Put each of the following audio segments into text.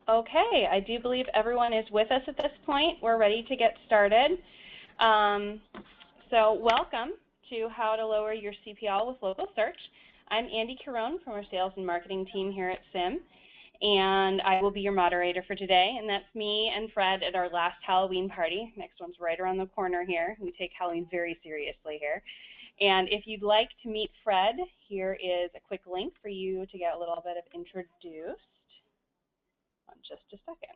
Okay, I do believe everyone is with us at this point. We're ready to get started. So welcome to How to Lower Your CPL with Local Search. I'm Andy Carone from our sales and marketing team here at SIM, and I will be your moderator for today. And that's me and Fred at our last Halloween party. Next one's right around the corner here. We take Halloween very seriously here. And if you'd like to meet Fred, here is a quick link for you to get a little bit of introduced. Just a second.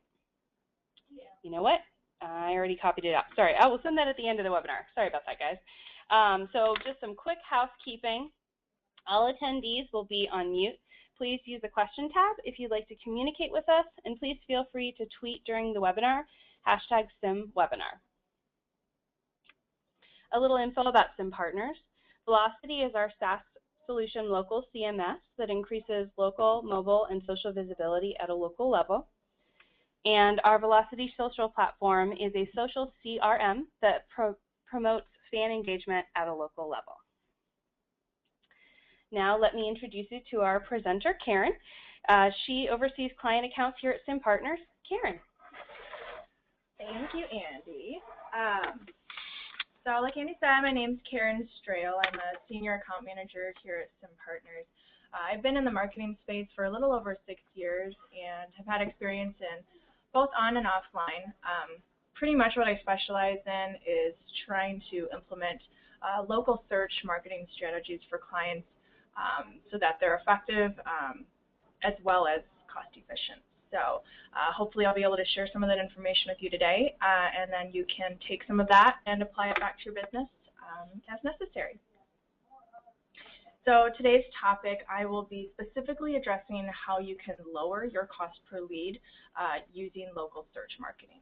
You know what? I already copied it up. Sorry, I will send that at the end of the webinar. Sorry about that, guys. So just some quick housekeeping. All attendees will be on mute. Please use the question tab if you'd like to communicate with us, and please feel free to tweet during the webinar, #SimWebinar. A little info about SIM Partners. Velocity is our SaaS solution local CMS that increases local, mobile, and social visibility at a local level. And our Velocity social platform is a social CRM that promotes fan engagement at a local level. Now let me introduce you to our presenter, Karen. She oversees client accounts here at SIM Partners. Karen. Thank you, Andy. So like Andy said, my name's Karen Strail. I'm a senior account manager here at SIM Partners. I've been in the marketing space for a little over 6 years and have had experience in both on and offline. Pretty much what I specialize in is trying to implement local search marketing strategies for clients so that they're effective as well as cost efficient. So hopefully I'll be able to share some of that information with you today, and then you can take some of that and apply it back to your business as necessary. So today's topic, I will be specifically addressing how you can lower your cost per lead using local search marketing.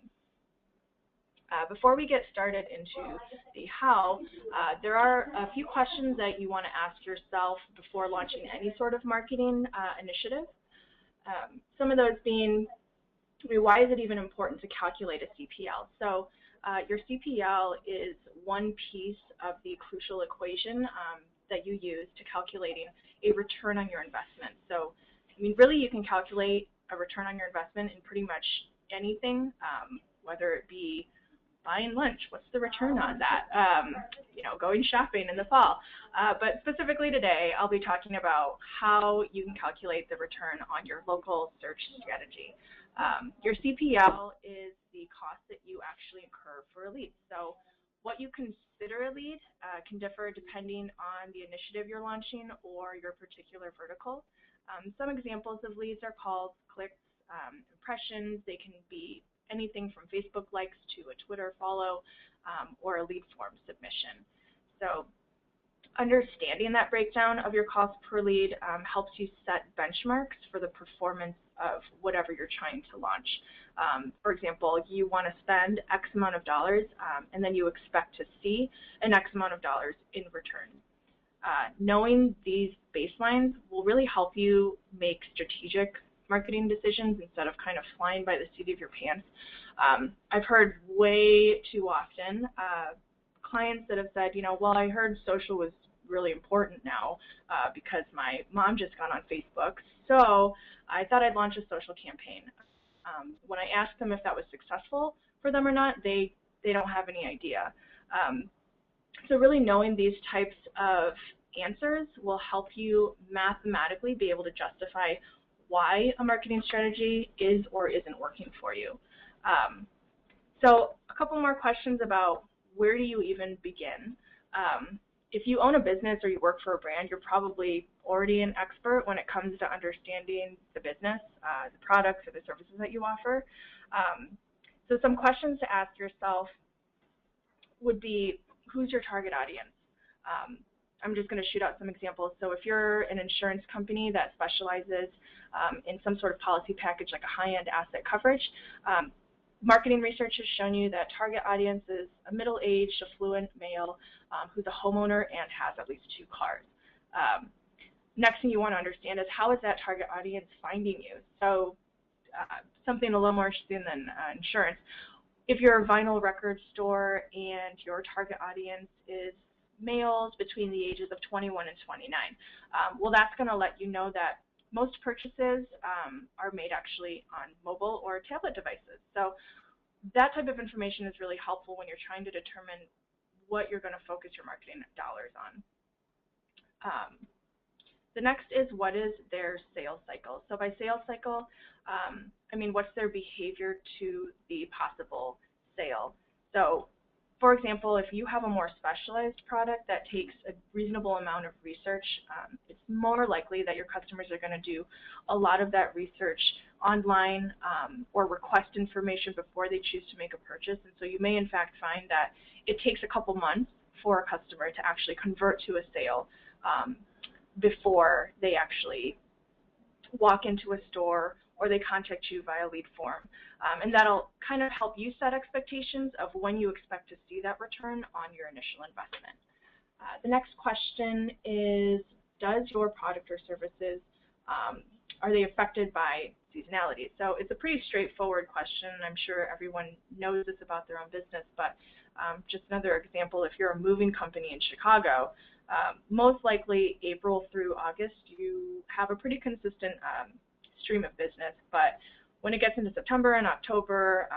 Before we get started into the how, there are a few questions that you want to ask yourself before launching any sort of marketing initiative. Some of those being, why is it even important to calculate a CPL? So your CPL is one piece of the crucial equation that you use to calculating a return on your investment. So, I mean, really you can calculate a return on your investment in pretty much anything, whether it be buying lunch, what's the return on that? You know, going shopping in the fall. But specifically today, I'll be talking about how you can calculate the return on your local search strategy. Your CPL is the cost that you actually incur for a lead. So what you consider a lead can differ depending on the initiative you're launching or your particular vertical. Some examples of leads are called clicks, impressions. They can be anything from Facebook likes to a Twitter follow or a lead form submission. So understanding that breakdown of your cost per lead helps you set benchmarks for the performance of whatever you're trying to launch. For example, you want to spend X amount of dollars and then you expect to see an X amount of dollars in return. Knowing these baselines will really help you make strategic marketing decisions instead of kind of flying by the seat of your pants. I've heard way too often clients that have said, you know, well, I heard social was really important now because my mom just got on Facebook, so I thought I'd launch a social campaign. When I ask them if that was successful for them or not, they don't have any idea. So really knowing these types of answers will help you mathematically be able to justify why a marketing strategy is or isn't working for you. So a couple more questions about where do you even begin? If you own a business or you work for a brand, you're probably already an expert when it comes to understanding the business, the products or the services that you offer. So some questions to ask yourself would be, who's your target audience? I'm just going to shoot out some examples. So if you're an insurance company that specializes in some sort of policy package like a high-end asset coverage, marketing research has shown you that target audience is a middle-aged, affluent male who's a homeowner and has at least 2 cars. Next thing you want to understand is, how is that target audience finding you? So something a little more interesting than insurance. If you're a vinyl record store and your target audience is males between the ages of 21 and 29, well, that's going to let you know that most purchases are made actually on mobile or tablet devices. So that type of information is really helpful when you're trying to determine what you're going to focus your marketing dollars on. The next is, what is their sales cycle? So by sales cycle, I mean, what's their behavior to the possible sale? So for example, if you have a more specialized product that takes a reasonable amount of research, it's more likely that your customers are going to do a lot of that research online or request information before they choose to make a purchase. And so you may in fact find that it takes a couple months for a customer to actually convert to a sale before they actually walk into a store or they contact you via lead form. And that'll kind of help you set expectations of when you expect to see that return on your initial investment. The next question is, does your product or services, are they affected by seasonality? So it's a pretty straightforward question. I'm sure everyone knows this about their own business, but just another example, if you're a moving company in Chicago, most likely April through August, you have a pretty consistent stream of business, but when it gets into September and October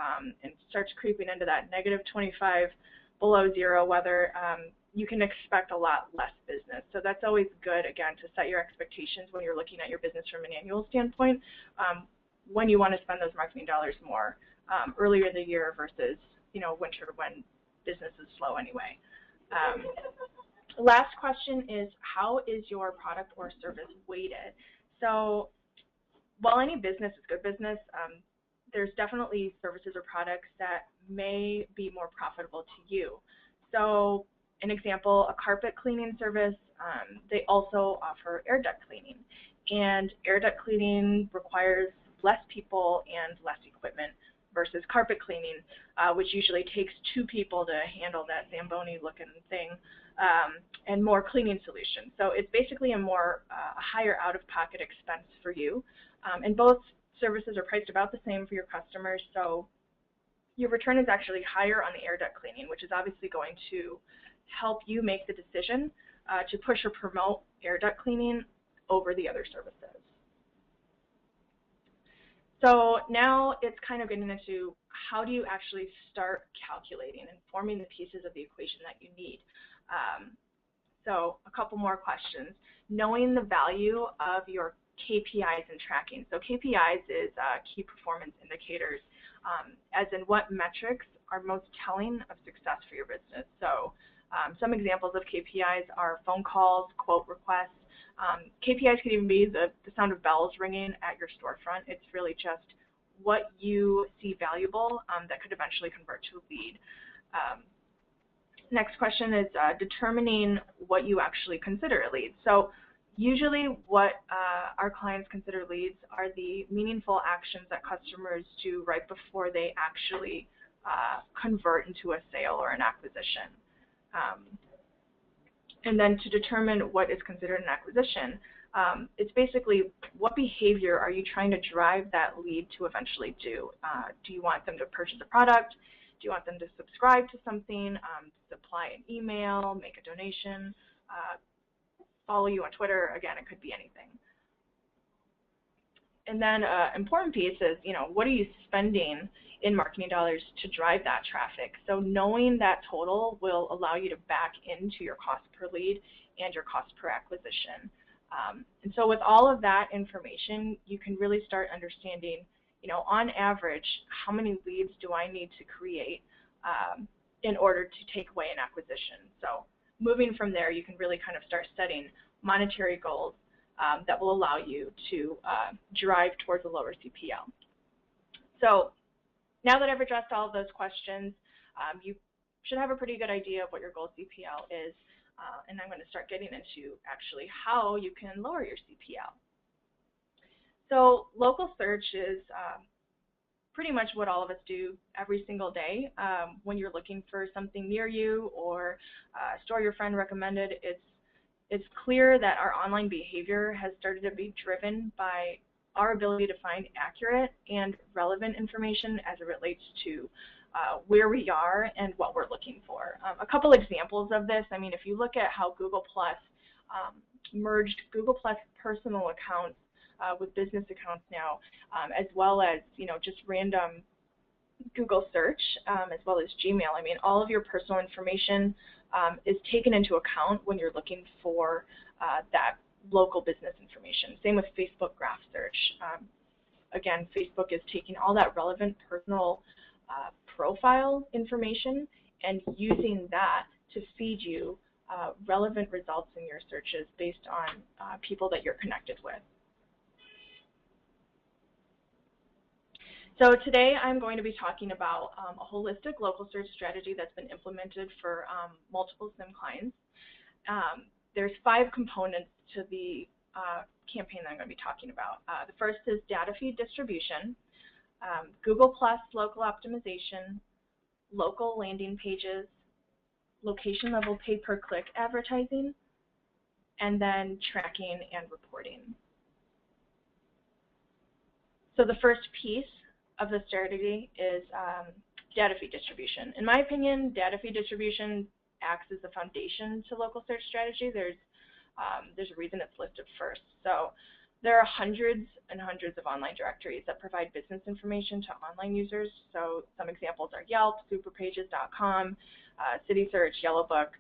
and starts creeping into that -25 below zero weather, you can expect a lot less business. So that's always good, again, to set your expectations when you're looking at your business from an annual standpoint, when you want to spend those marketing dollars more earlier in the year versus, you know, winter when business is slow anyway. Last question is, how is your product or service weighted? So while any business is good business, there's definitely services or products that may be more profitable to you. So an example, a carpet cleaning service, they also offer air duct cleaning. And air duct cleaning requires less people and less equipment versus carpet cleaning, which usually takes 2 people to handle that Zamboni looking thing, and more cleaning solutions. So it's basically a more higher out-of-pocket expense for you. And both services are priced about the same for your customers, so your return is actually higher on the air duct cleaning, which is obviously going to help you make the decision to push or promote air duct cleaning over the other services. So now it's kind of getting into, how do you actually start calculating and forming the pieces of the equation that you need? So a couple more questions. Knowing the value of your KPIs and tracking. So KPIs is key performance indicators, as in what metrics are most telling of success for your business. So some examples of KPIs are phone calls, quote requests. KPIs could even be the sound of bells ringing at your storefront. It's really just what you see valuable that could eventually convert to a lead. Next question is determining what you actually consider a lead. So usually what our clients consider leads are the meaningful actions that customers do right before they actually convert into a sale or an acquisition. And then to determine what is considered an acquisition, it's basically, what behavior are you trying to drive that lead to eventually do? Do you want them to purchase a product? Do you want them to subscribe to something, supply an email, make a donation, follow you on Twitter? Again, it could be anything. And then important piece is, you know, what are you spending in marketing dollars to drive that traffic? So knowing that total will allow you to back into your cost per lead and your cost per acquisition. And so with all of that information, you can really start understanding, you know, on average, how many leads do I need to create in order to take away an acquisition? So moving from there, you can really kind of start setting monetary goals that will allow you to drive towards a lower CPL. So now that I've addressed all of those questions, you should have a pretty good idea of what your goal CPL is, and I'm going to start getting into actually how you can lower your CPL. So local search is pretty much what all of us do every single day. When you're looking for something near you or a store your friend recommended, it's clear that our online behavior has started to be driven by our ability to find accurate and relevant information as it relates to where we are and what we're looking for. A couple examples of this, I mean, if you look at how Google Plus merged Google Plus personal accounts with business accounts now, as well as, just random Google search, as well as Gmail. I mean, all of your personal information is taken into account when you're looking for that local business information. Same with Facebook graph search. Again, Facebook is taking all that relevant personal profile information and using that to feed you relevant results in your searches based on people that you're connected with. So today I'm going to be talking about a holistic local search strategy that's been implemented for multiple SIM clients. There's 5 components to the campaign that I'm going to be talking about. The first is data feed distribution, Google Plus local optimization, local landing pages, location level pay-per-click advertising, and then tracking and reporting. So the first piece of the strategy is data feed distribution. In my opinion, data feed distribution acts as the foundation to local search strategy. There's a reason it's listed first. So there are hundreds and hundreds of online directories that provide business information to online users. So some examples are Yelp, superpages.com, City Search, Yellow Book,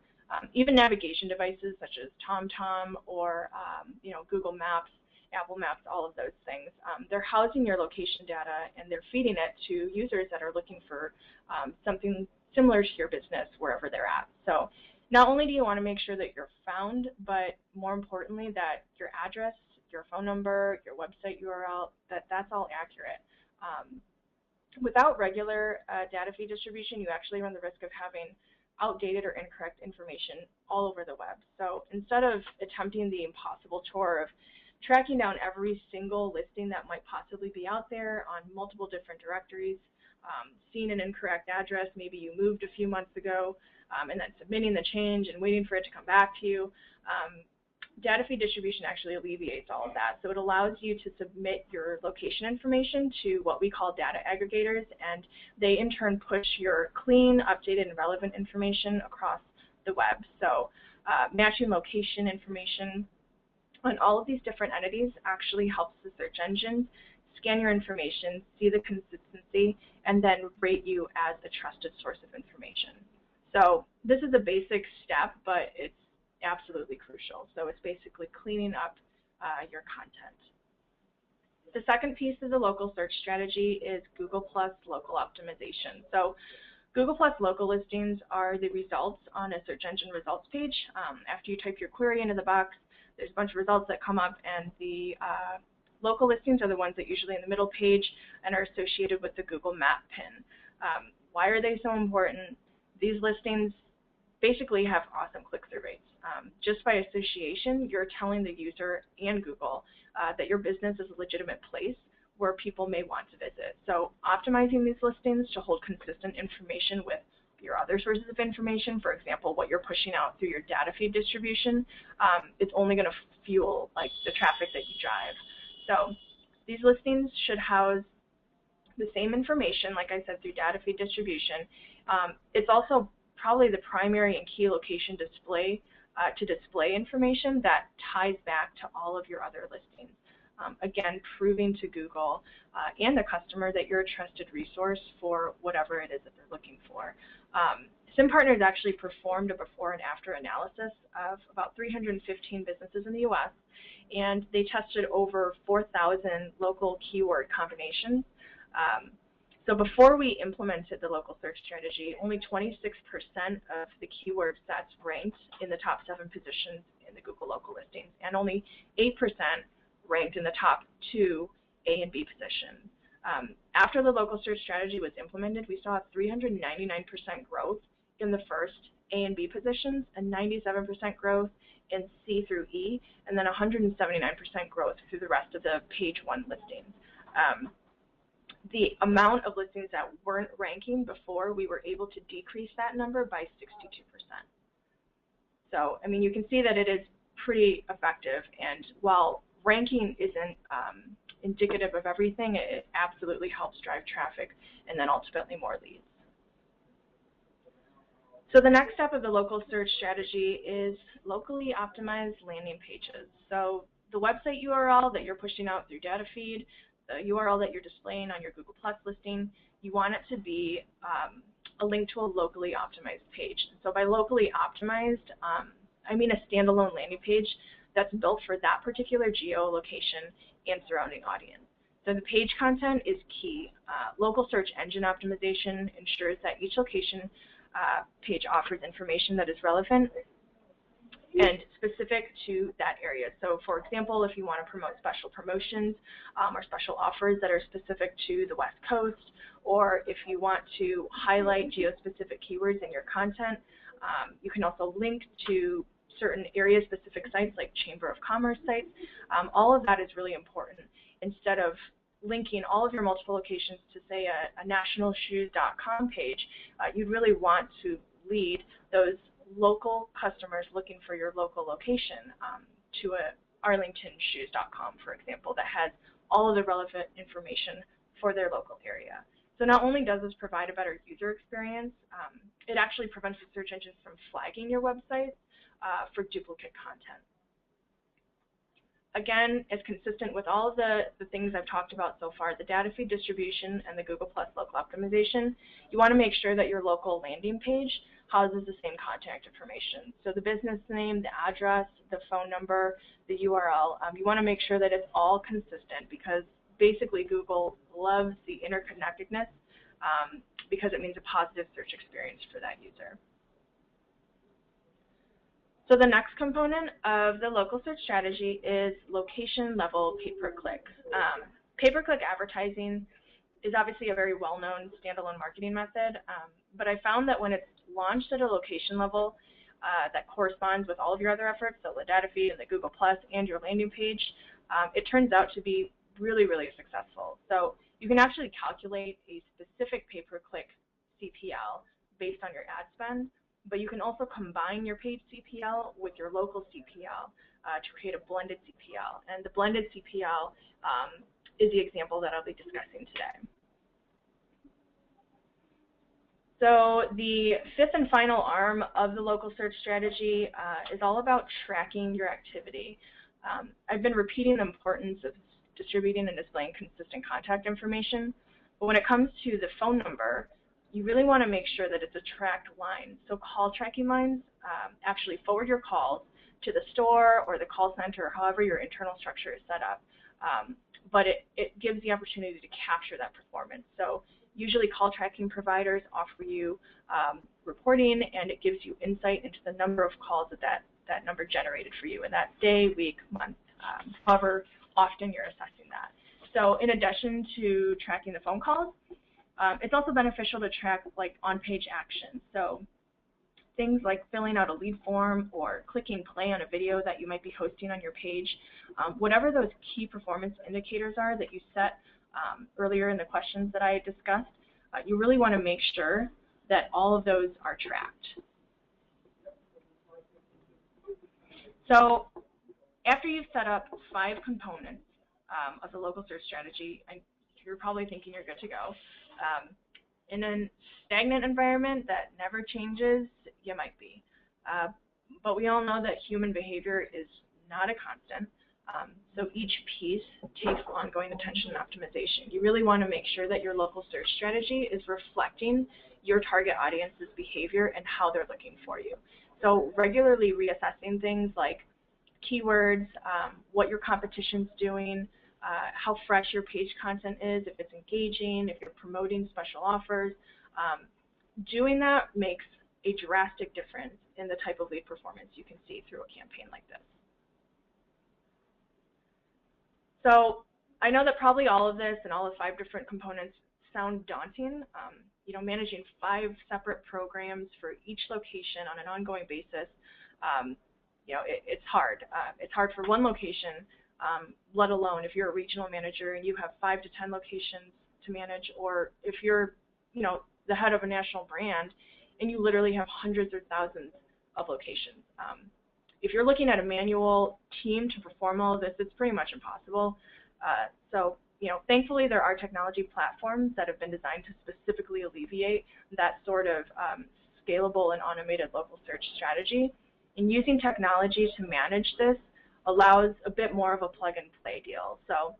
even navigation devices such as TomTom or Google Maps, Apple Maps, all of those things. They're housing your location data and they're feeding it to users that are looking for something similar to your business wherever they're at. So not only do you want to make sure that you're found, but more importantly that your address, your phone number, your website URL, that's all accurate. Without regular data feed distribution, you actually run the risk of having outdated or incorrect information all over the web. So instead of attempting the impossible chore of tracking down every single listing that might possibly be out there on multiple different directories, seeing an incorrect address, maybe you moved a few months ago, and then submitting the change and waiting for it to come back to you, data feed distribution actually alleviates all of that. So it allows you to submit your location information to what we call data aggregators, and they in turn push your clean, updated, and relevant information across the web. So matching location information on all of these different entities actually helps the search engine scan your information, see the consistency, and then rate you as a trusted source of information. So this is a basic step, but it's absolutely crucial. So it's basically cleaning up your content. The second piece of the local search strategy is Google Plus local optimization. So Google Plus local listings are the results on a search engine results page. After you type your query into the box, there's a bunch of results that come up, and the local listings are the ones that usually in the middle page and are associated with the Google Map pin. Why are they so important? These listings basically have awesome click-through rates. Just by association, you're telling the user and Google that your business is a legitimate place where people may want to visit. So optimizing these listings to hold consistent information with your other sources of information, for example, what you're pushing out through your data feed distribution, it's only going to fuel the traffic that you drive. So these listings should house the same information, like I said, through data feed distribution. It's also probably the primary and key location display to display information that ties back to all of your other listings. Again, proving to Google and the customer that you're a trusted resource for whatever it is that they're looking for. SIM Partners actually performed a before and after analysis of about 315 businesses in the US, and they tested over 4,000 local keyword combinations. So before we implemented the local search strategy, only 26% of the keyword sets ranked in the top 7 positions in the Google local listings, and only 8% ranked in the top 2 A and B positions. After the local search strategy was implemented, we saw a 399% growth in the first A and B positions, and 97% growth in C through E, and then 179% growth through the rest of the page 1 listings. The amount of listings that weren't ranking before, we were able to decrease that number by 62%. So, I mean, you can see that it is pretty effective, and while ranking isn't indicative of everything, it absolutely helps drive traffic and then ultimately more leads. So the next step of the local search strategy is locally optimized landing pages. So the website URL that you're pushing out through data feed, the URL that you're displaying on your Google Plus listing, you want it to be a link to a locally optimized page. So by locally optimized, I mean a standalone landing page that's built for that particular geolocation and surrounding audience. So the page content is key. Local search engine optimization ensures that each location page offers information that is relevant and specific to that area. So for example, if you want to promote special promotions or special offers that are specific to the West Coast, or if you want to highlight geo-specific keywords in your content, you can also link to certain area-specific sites like Chamber of Commerce sites. All of that is really important. Instead of linking all of your multiple locations to, say, a nationalshoes.com page, you'd really want to lead those local customers looking for your local location to a arlingtonshoes.com, for example, that has all of the relevant information for their local area. So not only does this provide a better user experience, it actually prevents the search engines from flagging your website for duplicate content. Again, it's consistent with all of the things I've talked about so far, the data feed distribution and the Google Plus local optimization. You want to make sure that your local landing page houses the same contact information. So the business name, the address, the phone number, the URL, you want to make sure that it's all consistent, because basically Google loves the interconnectedness because it means a positive search experience for that user. So the next component of the local search strategy is location level pay-per-click. Pay-per-click advertising is obviously a very well-known standalone marketing method, but I found that when it's launched at a location level that corresponds with all of your other efforts, so the data feed and the Google Plus and your landing page, it turns out to be really, really successful. So you can actually calculate a specific pay-per-click CPL based on your ad spend, but you can also combine your paid CPL with your local CPL to create a blended CPL. And the blended CPL is the example that I'll be discussing today. So the fifth and final arm of the local search strategy is all about tracking your activity. I've been repeating the importance of distributing and displaying consistent contact information, but when it comes to the phone number, you really want to make sure that it's a tracked line. So call tracking lines actually forward your calls to the store or the call center, or however your internal structure is set up. But it gives the opportunity to capture that performance. So usually call tracking providers offer you reporting, and it gives you insight into the number of calls that number generated for you in that day, week, month, however often you're assessing that. So in addition to tracking the phone calls, it's also beneficial to track like on-page actions. So things like filling out a lead form or clicking play on a video that you might be hosting on your page. Whatever those key performance indicators are that you set earlier in the questions that I discussed, you really want to make sure that all of those are tracked. So after you've set up 5 components of the local search strategy, you're probably thinking you're good to go. In a stagnant environment that never changes, you might be. But we all know that human behavior is not a constant. So each piece takes ongoing attention and optimization. You really want to make sure that your local search strategy is reflecting your target audience's behavior and how they're looking for you. So regularly reassessing things like keywords, what your competition's doing, how fresh your page content is, if it's engaging, if you're promoting special offers. Doing that makes a drastic difference in the type of lead performance you can see through a campaign like this. So I know that probably all of this and all the 5 different components sound daunting. You know, managing 5 separate programs for each location on an ongoing basis, you know, it's hard. It's hard for one location, let alone if you're a regional manager and you have 5 to 10 locations to manage, or if you're, you know, the head of a national brand and you literally have hundreds or thousands of locations. If you're looking at a manual team to perform all of this, it's pretty much impossible. So, you know, thankfully there are technology platforms that have been designed to specifically alleviate that sort of scalable and automated local search strategy. And using technology to manage this allows a bit more of a plug-and-play deal. So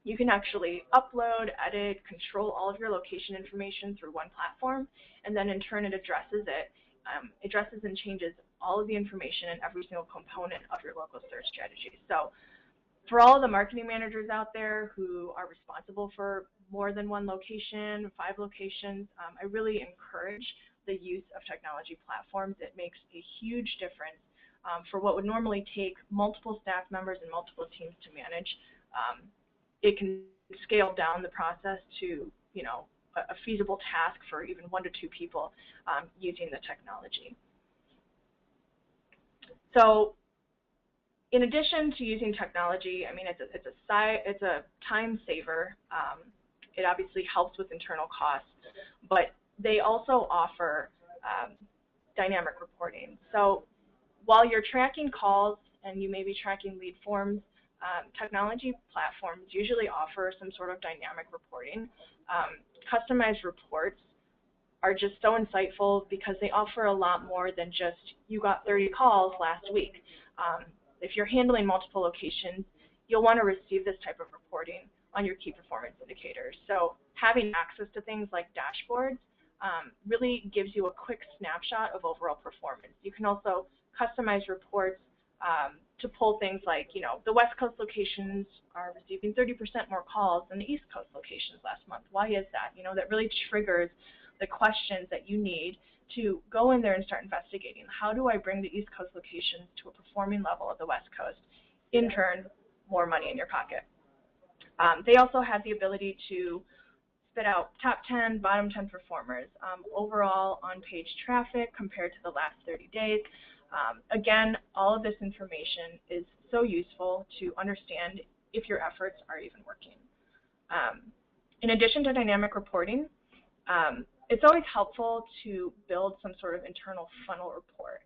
you can actually upload, edit, control all of your location information through one platform, and then in turn it addresses and changes all of the information in every single component of your local search strategy. So for all of the marketing managers out there who are responsible for more than one location, 5 locations, I really encourage the use of technology platforms. It makes a huge difference for what would normally take multiple staff members and multiple teams to manage. It can scale down the process to, a feasible task for even 1 to 2 people using the technology. So in addition to using technology, I mean, it's a time saver. It obviously helps with internal costs, but they also offer dynamic reporting. So while you're tracking calls and you may be tracking lead forms, technology platforms usually offer some sort of dynamic reporting. Customized reports are just so insightful because they offer a lot more than just, you got 30 calls last week. If you're handling multiple locations, you'll want to receive this type of reporting on your key performance indicators. So having access to things like dashboards really gives you a quick snapshot of overall performance. You can also customize reports to pull things like, the West Coast locations are receiving 30% more calls than the East Coast locations last month. Why is that? That really triggers the questions that you need to go in there and start investigating. How do I bring the East Coast locations to a performing level of the West Coast? In turn, more money in your pocket. They also have the ability to spit out top 10, bottom 10 performers, overall on-page traffic compared to the last 30 days. Again, all of this information is so useful to understand if your efforts are even working. In addition to dynamic reporting, it's always helpful to build some sort of internal funnel report.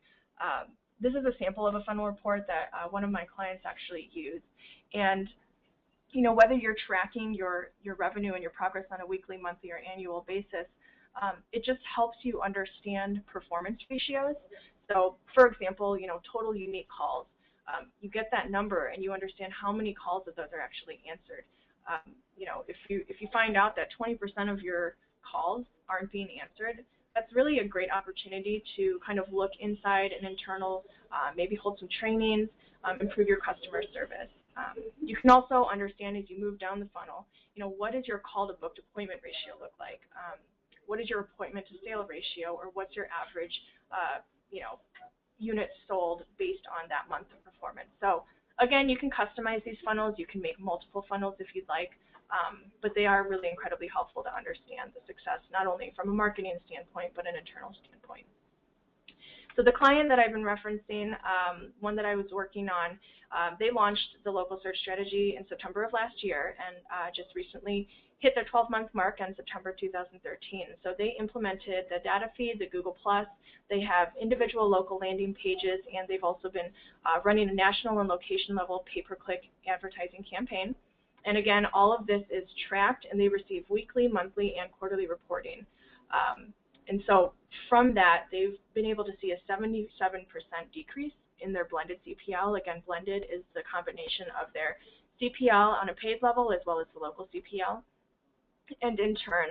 This is a sample of a funnel report that one of my clients actually used. And whether you're tracking your revenue and your progress on a weekly, monthly, or annual basis, it just helps you understand performance ratios. So, for example, total unique calls. You get that number and you understand how many calls of those are actually answered. If you find out that 20% of your calls aren't being answered, that's really a great opportunity to kind of look inside an internal, maybe hold some trainings, improve your customer service. You can also understand as you move down the funnel, what does your call to booked appointment ratio look like? What is your appointment to sale ratio, or what's your average, units sold based on that month of performance? So again, you can customize these funnels. You can make multiple funnels if you'd like, but they are really incredibly helpful to understand the success, not only from a marketing standpoint, but an internal standpoint. So the client that I've been referencing, one that I was working on, they launched the local search strategy in September of last year, and just recently hit their 12-month mark on September 2013. So they implemented the data feed, the Google+. They have individual local landing pages, and they've also been running a national and location level pay-per-click advertising campaign. And again, all of this is tracked, and they receive weekly, monthly, and quarterly reporting. And so from that, they've been able to see a 77% decrease in their blended CPL. Again, blended is the combination of their CPL on a paid level as well as the local CPL. And in turn,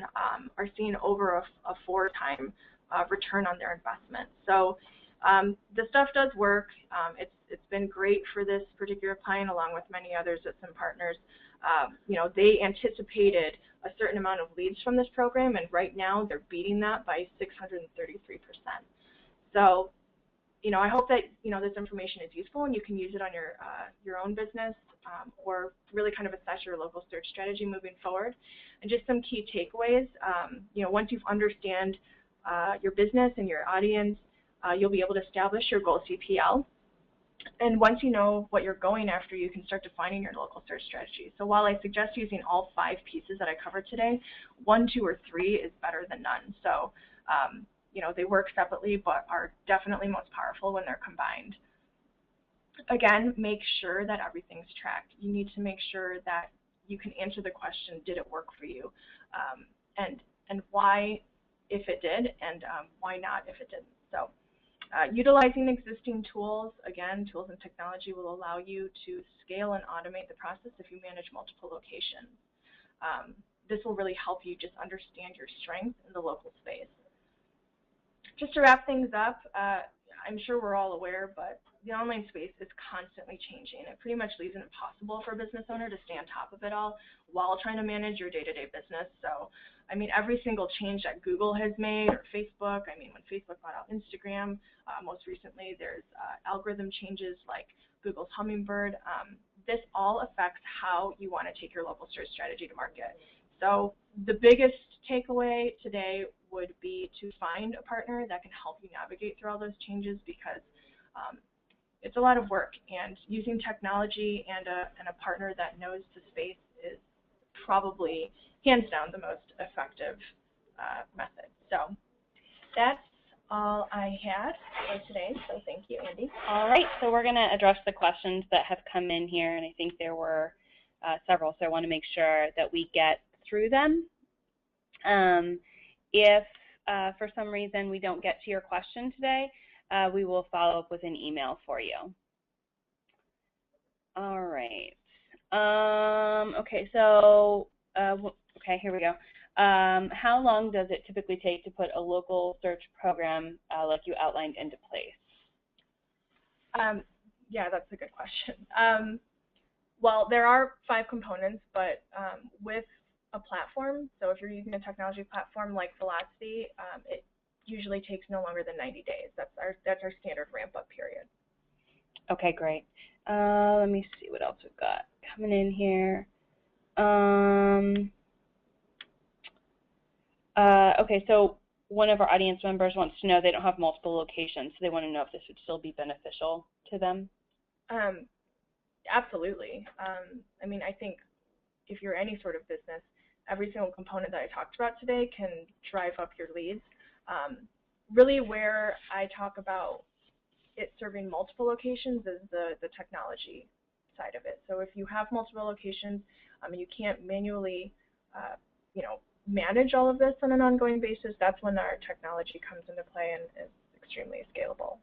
are seeing over a 4-time return on their investment. So the stuff does work. It's been great for this particular client, along with many others with some partners. They anticipated a certain amount of leads from this program, and right now they're beating that by 633%. So, I hope that this information is useful and you can use it on your own business, or really kind of assess your local search strategy moving forward. And just some key takeaways. Once you understand your business and your audience, you'll be able to establish your goal CPL. And once you know what you're going after, you can start defining your local search strategy. So while I suggest using all 5 pieces that I covered today, 1, 2, or 3 is better than none. So, they work separately, but are definitely most powerful when they're combined. Again, make sure that everything's tracked. You need to make sure that you can answer the question, did it work for you? And why if it did, and why not if it didn't. So Utilizing existing tools, again, tools and technology will allow you to scale and automate the process if you manage multiple locations. This will really help you just understand your strengths in the local space. Just to wrap things up, I'm sure we're all aware, but the online space is constantly changing. It pretty much leaves it impossible for a business owner to stay on top of it all while trying to manage your day-to-day business. So, I mean, every single change that Google has made, or Facebook, I mean, when Facebook bought out Instagram, most recently there's algorithm changes like Google's Hummingbird. This all affects how you want to take your local search strategy to market. So the biggest takeaway today would be to find a partner that can help you navigate through all those changes, because it's a lot of work, and using technology and a partner that knows the space is probably hands down the most effective method. So that's all I had for today, so thank you, Andy. All right, so we're going to address the questions that have come in here, and I think there were several, so I want to make sure that we get through them. If for some reason we don't get to your question today, we will follow up with an email for you. All right. Okay, so okay, here we go. How long does it typically take to put a local search program like you outlined into place? Yeah, that's a good question. Well, there are 5 components, but with a platform, so if you're using a technology platform like Velocity, it usually takes no longer than 90 days. That's our standard ramp-up period. Okay, great. Let me see what else we've got coming in here. Okay, so one of our audience members wants to know they don't have multiple locations, so they want to know if this would still be beneficial to them. Absolutely. I mean, I think if you're any sort of business, every single component that I talked about today can drive up your leads. Really where I talk about it serving multiple locations is the technology side of it. So if you have multiple locations, you can't manually, manage all of this on an ongoing basis, that's when our technology comes into play and is extremely scalable.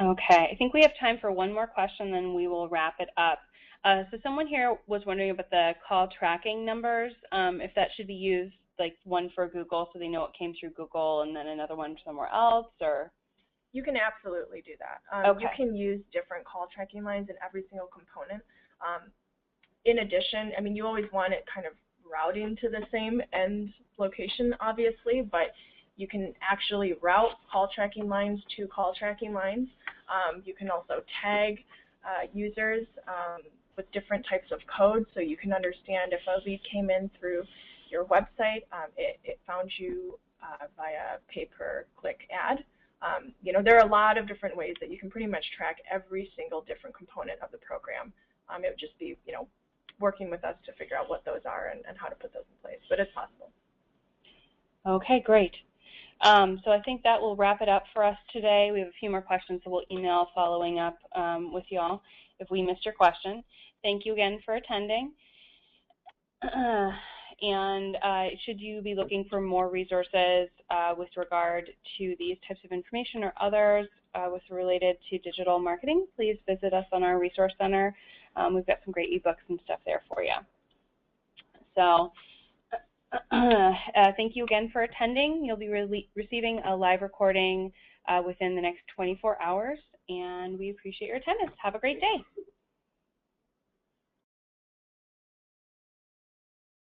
Okay, I think we have time for one more question, then we will wrap it up. So someone here was wondering about the call tracking numbers, if that should be used, like one for Google so they know it came through Google and then another one somewhere else, or? You can absolutely do that. Okay. You can use different call tracking lines in every single component. In addition, I mean, you always want it kind of routing to the same end location, obviously, but you can actually route call tracking lines to call tracking lines. You can also tag users with different types of codes, so you can understand if a lead came in through your website, it found you via pay-per-click ad. There are a lot of different ways that you can pretty much track every single different component of the program. It would just be, working with us to figure out what those are and how to put those in place, but it's possible. Okay, great. So I think that will wrap it up for us today. We have a few more questions, so we'll email following up with you all if we missed your question. Thank you again for attending. And should you be looking for more resources with regard to these types of information or others with related to digital marketing, please visit us on our resource center. We've got some great ebooks and stuff there for you. So thank you again for attending. You'll be receiving a live recording within the next 24 hours, and we appreciate your attendance. Have a great day.